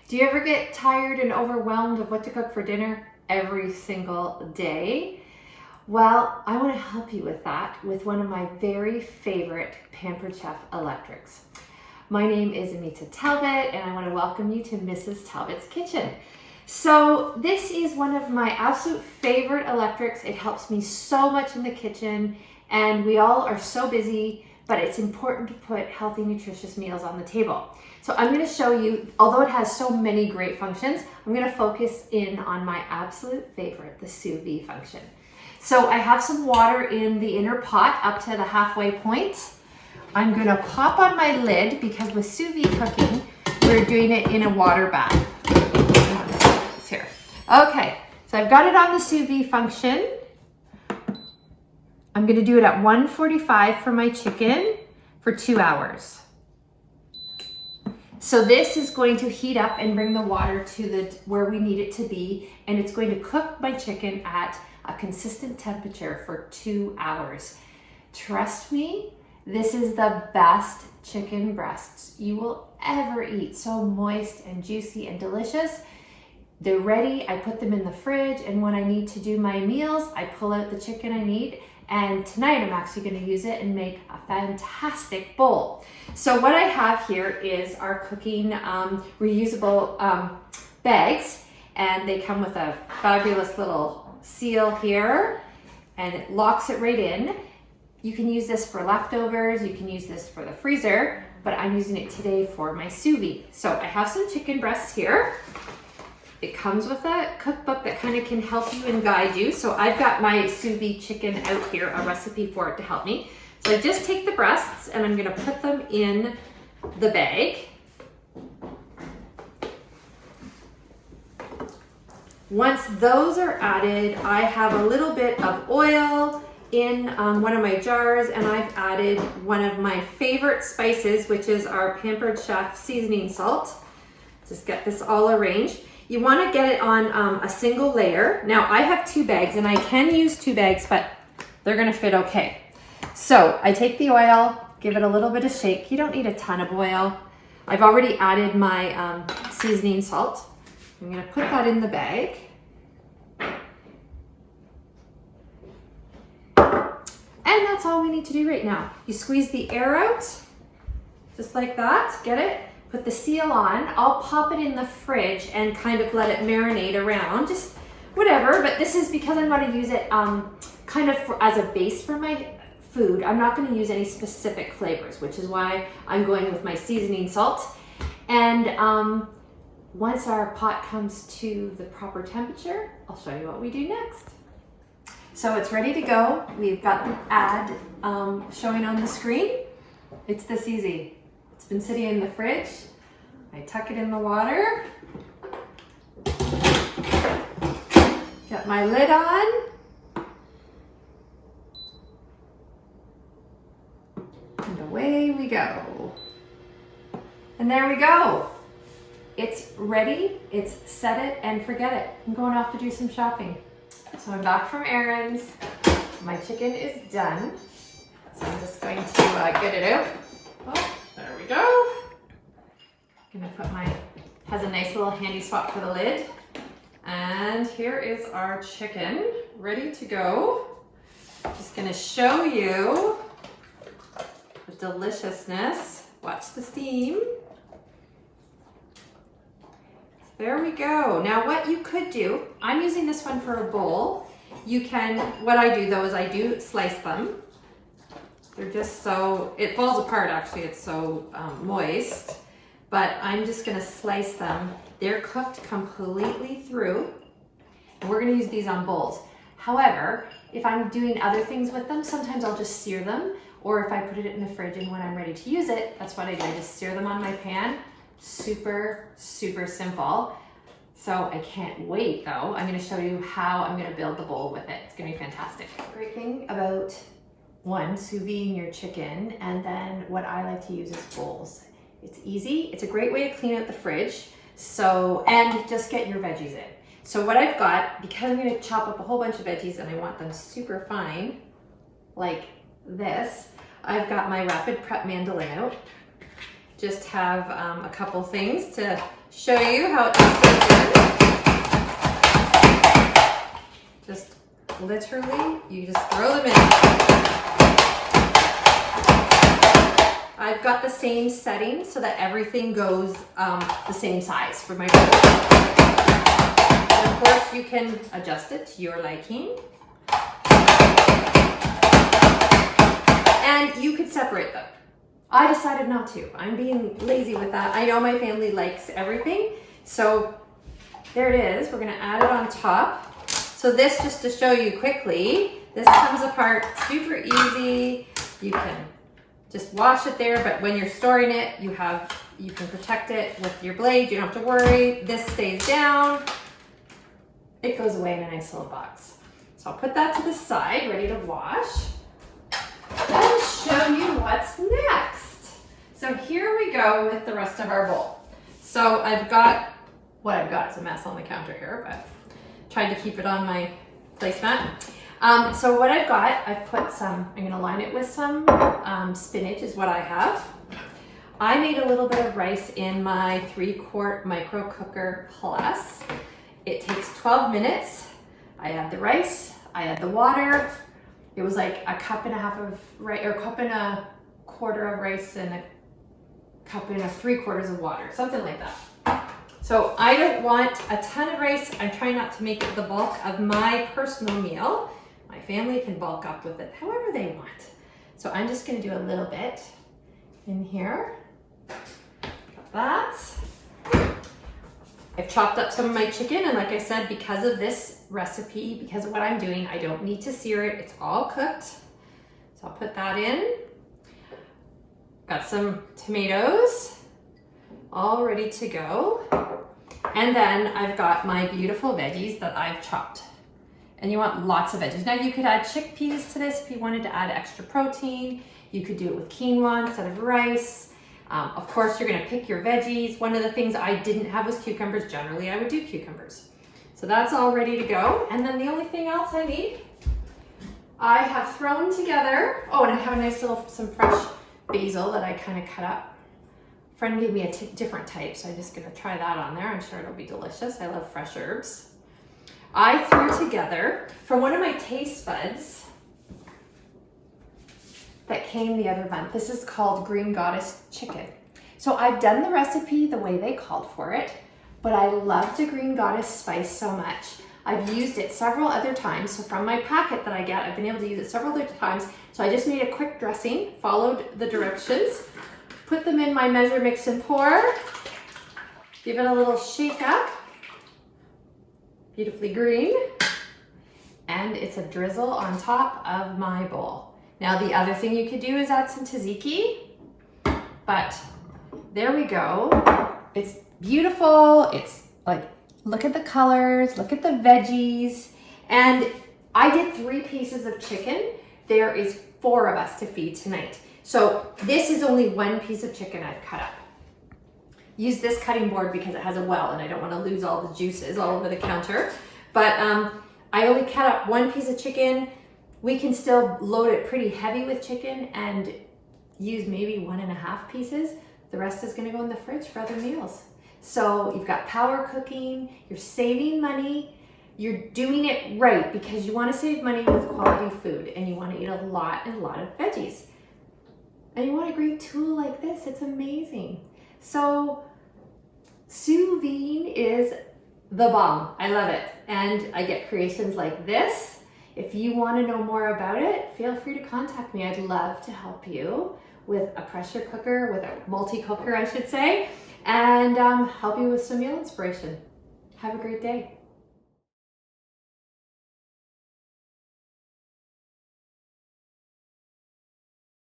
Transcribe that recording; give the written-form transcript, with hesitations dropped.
Do you ever get tired and overwhelmed of what to cook for dinner every single day? Well, I want to help you with that with one of my very favorite Pampered Chef electrics. My name is Amita Talbot and I want to welcome you to Mrs. Talbot's Kitchen. So this is one of my absolute favorite electrics. It helps me so much in the kitchen and we all are so busy, but it's important to put healthy, nutritious meals on the table. So I'm going to show you, although it has so many great functions, I'm going to focus in on my absolute favorite, the sous vide function. So I have some water in the inner pot up to the halfway point. I'm going to pop on my lid because with sous vide cooking, we're doing it in a water bath. Here. Okay, so I've got it on the sous vide function. I'm going to do it at 145 for my chicken for 2 hours. So this is going to heat up and bring the water to where we need it to be, and it's going to cook my chicken at a consistent temperature for 2 hours. Trust me, this is the best chicken breasts you will ever eat. So moist and juicy and delicious. They're ready. I put them in the fridge, and when I need to do my meals, I pull out the chicken I need. And tonight I'm actually going to use it and make a fantastic bowl. So what I have here is our cooking reusable bags, and they come with a fabulous little seal here, and it locks it right in. You can use this for leftovers, you can use this for the freezer, but I'm using it today for my sous vide. So I have some chicken breasts here. It comes with a cookbook that kind of can help you and guide you. So I've got my sous vide chicken out here, a recipe for it to help me. So I just take the breasts and I'm gonna put them in the bag. Once those are added, I have a little bit of oil in one of my jars, and I've added one of my favorite spices, which is our Pampered Chef seasoning salt. Just get this all arranged. You want to get it on a single layer. Now I have 2 bags and I can use 2 bags, but they're gonna fit okay. So I take the oil, give it a little bit of shake. You don't need a ton of oil. I've already added my seasoning salt. I'm gonna put that in the bag. And that's all we need to do right now. You squeeze the air out, just like that, get it? Put the seal on. I'll pop it in the fridge and kind of let it marinate around, just whatever. But this is because I'm going to use it kind of as a base for my food. I'm not going to use any specific flavors, which is why I'm going with my seasoning salt. And once our pot comes to the proper temperature, I'll show you what we do next. So it's ready to go. We've got the ad showing on the screen. It's this easy. It's been sitting in the fridge. I tuck it in the water. Got my lid on. And away we go. And there we go. It's ready. It's set it and forget it. I'm going off to do some shopping. So I'm back from errands. My chicken is done. So I'm just going to get it out. Oh. There we go. Gonna put has a nice little handy spot for the lid. And here is our chicken ready to go. Just gonna show you the deliciousness. Watch the steam. There we go. Now what you could do, I'm using this one for a bowl. What I do though is I do slice them. They're just so, it falls apart actually, it's so moist, but I'm just gonna slice them. They're cooked completely through, and we're gonna use these on bowls. However, if I'm doing other things with them, sometimes I'll just sear them, or if I put it in the fridge and when I'm ready to use it, that's what I do. I just sear them on my pan. Super, super simple. So I can't wait though. I'm gonna show you how I'm gonna build the bowl with it. It's gonna be fantastic. Great thing about sous videing your chicken, and then what I like to use is bowls. It's easy. It's a great way to clean out the fridge. And just get your veggies in. So what I've got, because I'm going to chop up a whole bunch of veggies and I want them super fine, like this, I've got my rapid prep mandolin out. Just have a couple things to show you how it just goes in. Just literally, you just throw them in. I've got the same setting so that everything goes the same size for my bowl. And of course, you can adjust it to your liking. And you could separate them. I decided not to. I'm being lazy with that. I know my family likes everything. So there it is. We're gonna add it on top. So this, just to show you quickly, this comes apart super easy. You can just wash it there, but when you're storing it, you can protect it with your blade. You don't have to worry. This stays down. It goes away in a nice little box. So I'll put that to the side, ready to wash. And show you what's next. So here we go with the rest of our bowl. So I've got, what I've got is a mess on the counter here, but tried to keep it on my placemat. So what I've got, I've put some, I'm gonna line it with some spinach is what I have. I made a little bit of rice in my 3-quart micro cooker plus. It takes 12 minutes. I add the rice, I add the water. It was like a cup and a half of rice, or a cup and a quarter of rice and a cup and 3/4 of water, something like that. So I don't want a ton of rice. I'm trying not to make it the bulk of my personal meal. My family can bulk up with it however they want. So I'm just gonna do a little bit in here. Got that. I've chopped up some of my chicken, and like I said, because of this recipe, because of what I'm doing, I don't need to sear it. It's all cooked. So I'll put that in. Got some tomatoes all ready to go. And then I've got my beautiful veggies that I've chopped. And you want lots of veggies. Now you could add chickpeas to this if you wanted to add extra protein. You could do it with quinoa instead of rice. Of course, you're gonna pick your veggies. One of the things I didn't have was cucumbers. Generally, I would do cucumbers. So that's all ready to go. And then the only thing else I need, I have thrown together, oh, and I have a nice little, some fresh basil that I kind of cut up. A friend gave me a different type, so I'm just gonna try that on there. I'm sure it'll be delicious. I love fresh herbs. I threw together, from one of my taste buds, that came the other month. This is called Green Goddess Chicken. So I've done the recipe the way they called for it, but I love the Green Goddess spice so much. I've used it several other times. So from my packet that I get, I've been able to use it several other times. So I just made a quick dressing, followed the directions, put them in my measure, mix and pour, give it a little shake up, beautifully green, and it's a drizzle on top of my bowl. Now the other thing you could do is add some tzatziki, but there we go. It's beautiful. It's like, look at the colors, look at the veggies. And I did 3 pieces of chicken. There is 4 of us to feed tonight. So this is only 1 piece of chicken I've cut up. Use this cutting board because it has a well and I don't want to lose all the juices all over the counter. But I only cut up 1 piece of chicken. We can still load it pretty heavy with chicken and use maybe 1.5 pieces. The rest is gonna go in the fridge for other meals. So you've got power cooking, you're saving money, you're doing it right because you wanna save money with quality food and you wanna eat a lot of veggies. And you want a great tool like this, it's amazing. So Sous Vide is the bomb, I love it. And I get creations like this. If you want to know more about it, feel free to contact me. I'd love to help you with a pressure cooker, with a multi-cooker, I should say, and help you with some meal inspiration. Have a great day.